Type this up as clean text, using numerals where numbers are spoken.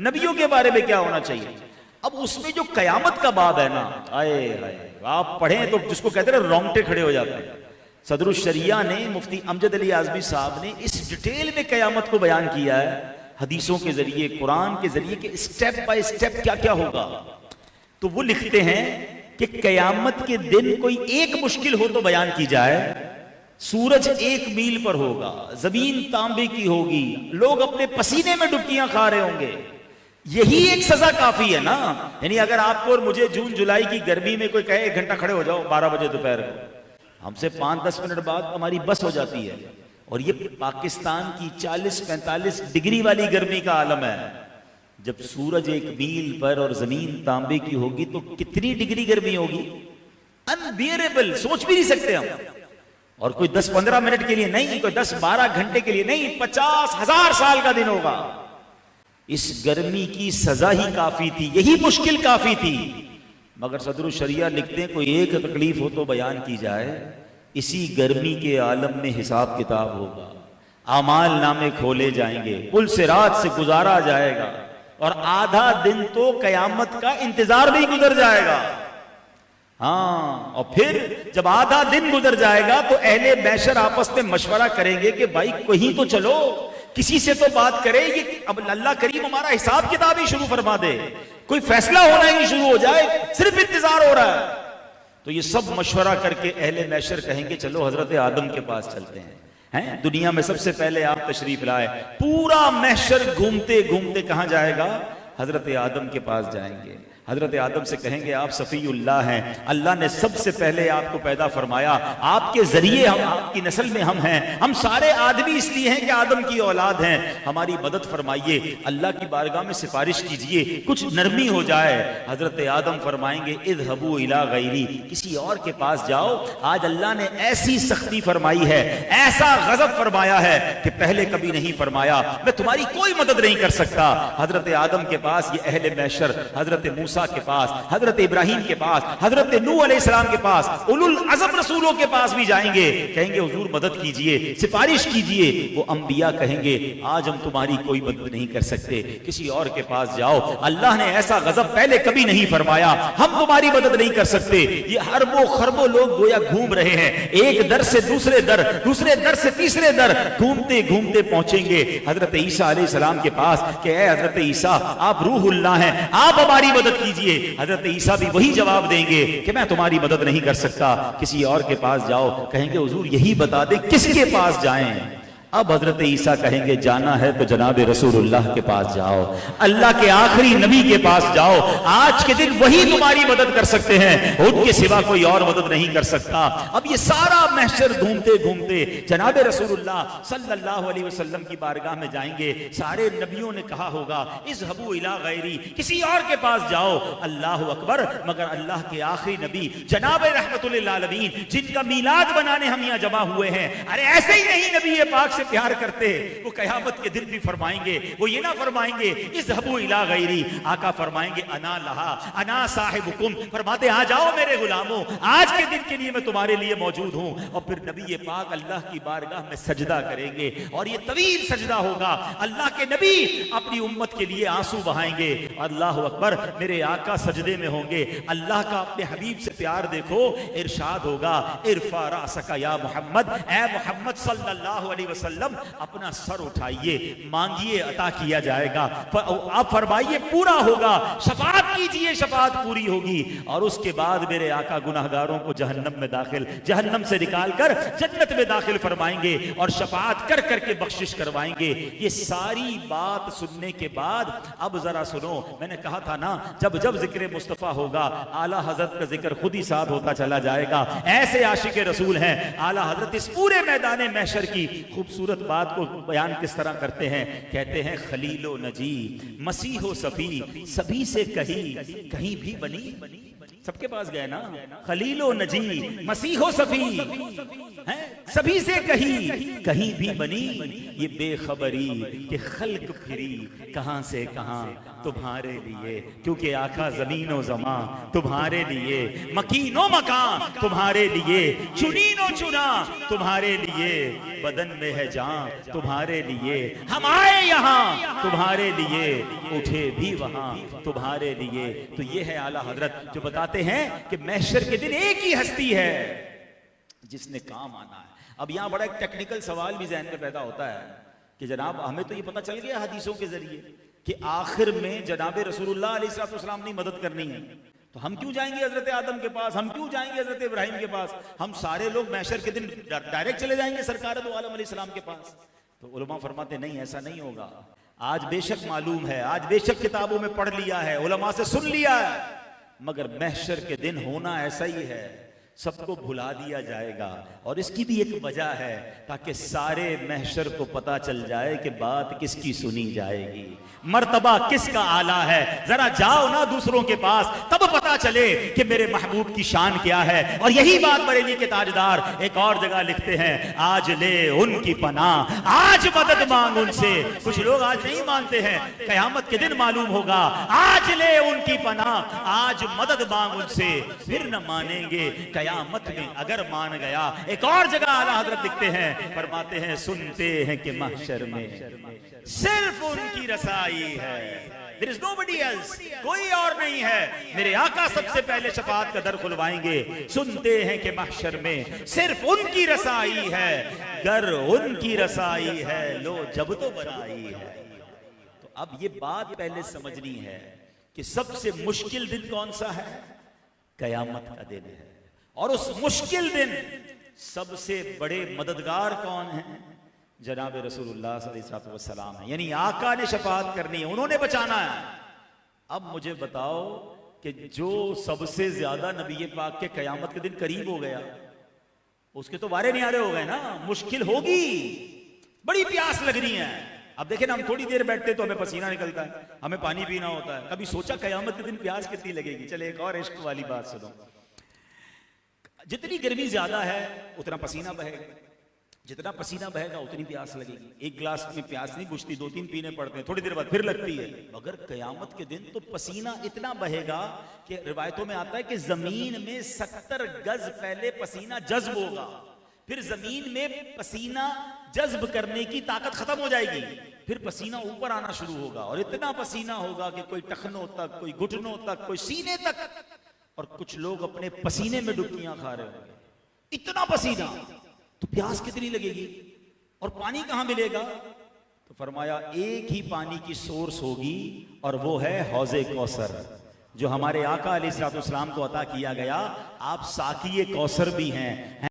नबियों के बारे में क्या होना चाहिए। अब उसमें जो कयामत का बाब है ना, आए आए आप पढ़ें तो जिसको कहते हैं रोंगटे खड़े हो जाते हैं। सदरुल शरिया ने, मुफ्ती अमजद अली आज़मी साहब ने इस डिटेल में कयामत को बयान किया है, हदीसों के जरिए, कुरान के जरिए, कि स्टेप बाय स्टेप क्या क्या होगा। तो वो लिखते हैं कि कयामत के दिन कोई एक मुश्किल हो तो बयान की जाए। सूरज 1 मील पर होगा, जमीन तांबे की होगी, लोग अपने पसीने में डुबकियां खा रहे होंगे, यही एक सजा काफी है ना। यानी अगर आपको और मुझे जून जुलाई की गर्मी में कोई कहे 1 घंटा खड़े हो जाओ 12 बजे दोपहर को, हमसे 5-10 मिनट बाद हमारी बस हो जाती है। और ये पाकिस्तान की 40-45 डिग्री वाली गर्मी का आलम है। जब सूरज 1 मील पर और जमीन तांबे की होगी तो कितनी डिग्री गर्मी होगी, अनबियरेबल, सोच भी नहीं सकते हम। और कोई 10-15 मिनट के लिए नहीं, कोई 10-12 घंटे के लिए नहीं, 50,000 साल का दिन होगा। इस गर्मी की सजा ही काफी थी, यही मुश्किल काफी थी। मगर सदरुल शरिया लिखते हैं कोई एक तकलीफ हो तो बयान की जाए। इसी गर्मी के आलम में हिसाब किताब होगा, आमाल नामे खोले जाएंगे, पुल से रात से गुजारा जाएगा, और आधा दिन तो कयामत का इंतजार में ही गुजर जाएगा। हाँ, और फिर जब आधा दिन गुजर जाएगा तो अहले बैशर आपस में मशवरा करेंगे कि भाई कहीं तो चलो, किसी से तो बात करे, ये अब अल्लाह करीम हमारा हिसाब किताब ही शुरू फरमा दे, कोई फैसला होना ही शुरू हो जाए, सिर्फ इंतजार हो रहा है। तो ये सब मशवरा करके अहले मैशर कहेंगे चलो हजरत आदम के पास चलते हैं। दुनिया में सबसे पहले आप तशरीफ लाए, पूरा मैशर घूमते घूमते कहां जाएगा, हजरत आदम के पास जाएंगे। हजरत आदम से कहेंगे आप सफ़ीउल्लाह हैं, अल्लाह ने सबसे पहले आपको पैदा फरमाया, आपके जरिए हम, आपकी नस्ल में हम हैं, हम सारे आदमी इसलिए हैं कि आदम की औलाद हैं, हमारी मदद फरमाइए, अल्लाह की बारगाह में सिफारिश कीजिए, कुछ नरमी हो जाए। हजरत आदम फरमाएंगे इज़हबू इला गैरी, किसी और के पास जाओ। आज अल्लाह ने ऐसी सख्ती फरमाई है, ऐसा गजब फरमाया है कि पहले कभी नहीं फरमाया, मैं तुम्हारी कोई मदद नहीं कर सकता। हजरत आदम के पास ये अहले मैशर, हजरत मूसा के पास, हजरत इब्राहिम के पास, हजरत नूह अलैहिस्सलाम के पास, उलुल अज़म रसूलों के पास भी जाएंगे, कहेंगे हुजूर मदद कीजिए, सिफारिश कीजिए। वो अंबिया कहेंगे आज हम तुम्हारी कोई मदद नहीं कर सकते, किसी और के पास जाओ, अल्लाह ने ऐसा गजब पहले कभी नहीं फरमाया, हम तुम्हारी मदद नहीं कर सकते। ये अरबों खरबों लोग गोया घूम रहे हैं, एक दर से दूसरे दर, दूसरे दर से तीसरे दर, घूमते घूमते पहुंचेंगे हजरत ईसा अलैहिस्सलाम के पास कि ए हजरत ईसा आप रूहुल्लाह हैं, आप हमारी मदद कीजिए। हजरत ईसा भी वही जवाब देंगे कि मैं तुम्हारी मदद नहीं कर सकता, किसी और के पास जाओ। कहेंगे हुजूर यही बता दे किसके पास जाएं। अब हजरत ईसा कहेंगे जाना है तो जनाब रसूलुल्लाह के पास जाओ, अल्लाह के आखिरी नबी के पास जाओ, आज के दिन वही तुम्हारी मदद कर सकते हैं, उनके सिवा कोई और मदद नहीं कर सकता। अब ये सारा महशर घूमते घूमते जनाब रसूलुल्लाह सल्लल्लाहु अलैहि वसल्लम की बारगाह में जाएंगे। सारे नबियों ने कहा होगा इज़हबू इला गैरी, किसी और के पास जाओ। अल्लाह अकबर, मगर अल्लाह के आखिरी नबी जनाब रहमतुल लिल आलमीन, जिनका मीलाद बनाने हम यहाँ जमा हुए हैं, अरे ऐसे ही नहीं नबी पाक प्यार करते, वो कयामत के दिन भी फरमाएंगे, वो ये ना फरमाएंगे इज़हबू इला गैरी, आका फरमाएंगे अना लहा अना साहिबुकुम, फरमाते आ जाओ मेरे गुलामों, आज के दिन के लिए मैं तुम्हारे लिए मौजूद हूं। और फिर नबी पाक अल्लाह की बारगाह में सजदा करेंगे, और ये तवील सजदा होगा, अल्लाह के नबी अपनी उम्मत के लिए आंसू बहाएंगे। अल्लाह अकबर, मेरे आका सजदे में होंगे, अल्लाह का अपने हबीब से प्यार देखो, इरशाद होगा इरफा रासका या मोहम्मद, ए मोहम्मद सल्लल्लाहु अलैहि वसल्लम अपना सर उठाइए, मांगिए अता किया जाएगा, आप फरमाइए पूरा होगा, शफाअत कीजिए शफाअत पूरी होगी। और उसके बाद मेरे आका गुनाहगारों को जहन्नम में दाखिल, जहन्नम से निकालकर जन्नत में दाखिल फरमाएंगे और शफाअत कर करके बख्शिश करवाएंगे। ये सारी बात सुनने के बाद अब जरा सुनो, मैंने कहा था ना जब जब जिक्र मुस्तफा होगा आला हजरत का जिक्र खुद ही साथ होता चला जाएगा। ऐसे आशिक रसूल हैं आला हजरत, इस पूरे मैदान महशर की खूबसूरत बात को बयान किस तरह करते हैं, कहते हैं खलीलो नजी मसीहो सफी, सभी से कहीं भी बनी, सबके पास गए ना, खलीलो नजी मसीहो सफी है, सभी से कहीं भी बनी, ये बेखबरी कि खल्क फिरी कहां से कहां तुम्हारे लिए, क्योंकि आका ज़मीनो ज़मा तुम्हारे लिए, मकीनो मकान तुम्हारे लिए, चुनीनो चुना तुम्हारे लिए, बदन में है जान तुम्हारे लिए, हम आए यहाँ तुम्हारे लिए, उठे भी वहां तुम्हारे लिए। तो ये है आला हजरत जो बताते हैं कि महशर के दिन एक ही हस्ती है जिसने काम आना है। अब यहां बड़ा एक टेक्निकल सवाल भी ज़हन में पैदा होता है कि जनाब हमें तो ये पता चल गया हदीसों के जरिए कि आखिर में जनाब रसूलुल्लाह अलैहिस्सलाम ने मदद करनी है, तो हम क्यों जाएंगे हजरत आदम के पास, हम क्यों जाएंगे हजरत इब्राहिम के पास, हम सारे लोग महशर के दिन डायरेक्ट चले जाएंगे सरकार दो आलम अलैहिस्सलाम के पास। तो उलमा फरमाते नहीं, ऐसा नहीं होगा। आज बेशक मालूम है, आज बेशक किताबों में पढ़ लिया है, उलमा से सुन लिया है, मगर महशर के दिन होना ऐसा ही है, सबको भुला दिया जाएगा। और इसकी भी एक वजह है ताकि सारे महशर को पता चल जाए कि बात किसकी सुनी जाएगी, मर्तबा किसका आला है। जरा जाओ ना दूसरों के पास, तब पता चले कि मेरे महबूब की शान क्या है। और यही बात बरेली के ताजदार एक और जगह लिखते हैं, आज ले उनकी पनाह, आज मदद मांग उनसे। कुछ लोग आज नहीं मानते हैं, कयामत के दिन मालूम होगा, आज ले उनकी पनाह, आज मदद मांग उनसे, फिर न मानेंगे कयामत में अगर मान गया। एक और जगह आला हजरत लिखते हैं, फरमाते हैं, सुनते हैं कि महशर में सिर्फ उनकी रसाई है, There is nobody else, कोई और नहीं है। मेरे आका सबसे पहले शफाअत का दर खुलवाएंगे। सुनते हैं कि महशर में सिर्फ उनकी रसाई है, गर उनकी रसाई है, लो जब तो बनाई है। तो अब ये बात पहले समझनी है कि सबसे मुश्किल दिन कौन सा है? कयामत का दिन है। और उस मुश्किल दिन सबसे बड़े मददगार कौन है? जनाब रसूलुल्लाह सल्लल्लाहु अलैहि वसल्लम है, यानी आका ने शफाअत करनी है, उन्होंने बचाना है। अब मुझे बताओ कि जो सबसे ज्यादा नबी पाक के कयामत के दिन करीब हो गया, उसके तो वारे न्यारे हो गए ना, मुश्किल होगी, बड़ी प्यास लग रही है। अब देखें ना, हम थोड़ी देर बैठते तो हमें पसीना निकलता है, हमें पानी पीना होता है। कभी सोचा कयामत के दिन प्यास कितनी लगेगी? चले एक और इश्क वाली बात सुनो। जितनी गर्मी ज्यादा है उतना पसीना बहेगा, जितना पसीना बहेगा उतनी प्यास लगेगी। एक गिलास में प्यास नहीं बुझती, 2-3 पीने पड़ते हैं, थोड़ी देर बाद फिर लगती है। मगर कयामत के दिन तो पसीना इतना बहेगा कि रिवायतों में आता है कि जमीन में 70 गज पहले पसीना जज्ब होगा, फिर जमीन में पसीना जज्ब करने की ताकत खत्म हो जाएगी, फिर पसीना ऊपर आना शुरू होगा। और इतना पसीना होगा कि कोई टखनों तक, कोई घुटनों तक, कोई सीने तक, और कुछ लोग अपने पसीने में डुबकियां खा रहे होंगे, इतना पसीना। तो प्यास कितनी लगेगी? और पानी कहां मिलेगा? तो फरमाया एक ही पानी की सोर्स होगी, और वो है हौज़े कौसर, जो हमारे आका अलैहिस्सलाम को अता किया गया। आप साक़ी कौसर भी हैं।